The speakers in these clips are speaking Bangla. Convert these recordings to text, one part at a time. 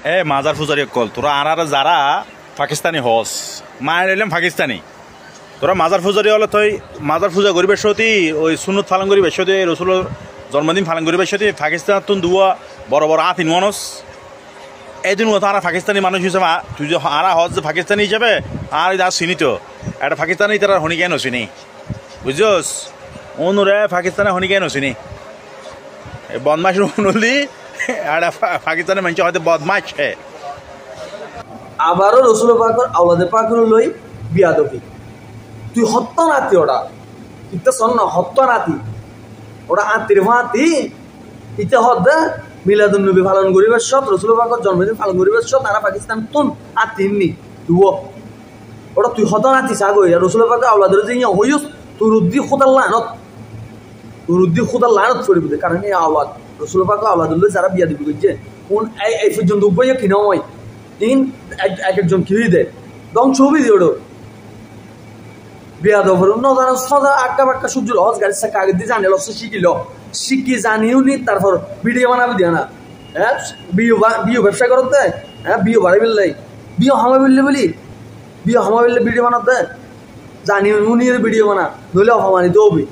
এ মাজার ফুজারি কল তোরা আর যারা পাকিস্তানি হস মায়ের এলাম পাকিস্তানি তোরা মাজার ফুজারি হলে তুই মাজার পূজা করিবার সতী ওই সুন্নত ফালান করিবার সতী রসুলের জন্মদিন ফালান করিবার সতী পাকিস্তান তুন দুয়া বড় বড় আতিন মানুষ এই দিন তারা পাকিস্তানি মানুষ হিসেবে তুই যে আরা হজ যে পাকিস্তানি হিসেবে আর যা চিনি তো একটা পাকিস্তানি তারা হনি কেন চিনি বুঝছস অনুরে পাকিস্তানে হনি কেন চিনি বদমাস অনুলি একটা পাকিস্তানের মানুষ হয়তো বদমাস আবারও রসুল পাকর আওলাদে পাকর লই বিয়া দকি তুই হত্যা নাতি ওটা ইতা শোন না হত্যা নাতি ওটা আত্মীর ভাতি ইতে হদ্দা মিলাদুন নবী পালন করিবার সব রসুল পাকর জন্মদিন পালন করিবার সব তারা পাকিস্তান তুন আত্মীরনি তুই ওটা তুই হত্যা নাতি সাগো রসুল পাকর আওলাদের যে ইয়া হইস তোর উদ্দি খোদার লানত তোর উদ্দি খোদার লানত করিব কারণ এই আওলাদ রসুল পাকর আওলাদুল্লাহ যারা বিয়া দিবি করছে কোন এই পর্যন্ত উপায় কিনা হয় তিন এক একজন কি দেয় দং ছবি দিয়ে ওটা বিয়া দফর নজানা সদা আটকা বাটকা সূর্য হজ গাড়ি চাকা আগে দিয়ে জানে লস শিখিল শিখি জানিও নি তারপর ভিডিও বানাবি দিয়ে না হ্যাঁ বিয়ে ব্যবসা করত দেয় হ্যাঁ বিয়ে বাড়ি বেললাই বিয়ে হামা বেললে বলি বিয়ে হামা বেললে ভিডিও বানাত দেয় জানিও উনির ভিডিও বানা নইলে অপমানিত হবি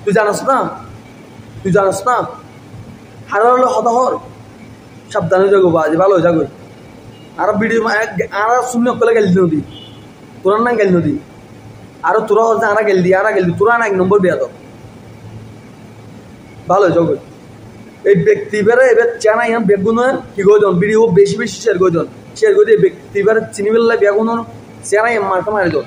তুই জানাস না হারালো হতাহর সাবধানে যাগো বাজে ভালো যাগো আর ভিডিও আর শূন্য করে গেলি নদী তোরা না গেল নদী আর তোরা হচ্ছে আরা গেল দি তোরা না এক নম্বর বিয়া তো ভালো যাগো এই ব্যক্তি বেড়ে এবার চেনা ইয়ান বেগুন কি গজন ভিডিও বেশি শেয়ার করে দিয়ে ব্যক্তি বেড়ে চিনি বেলা বেগুন চেনা মার্কা মারি দন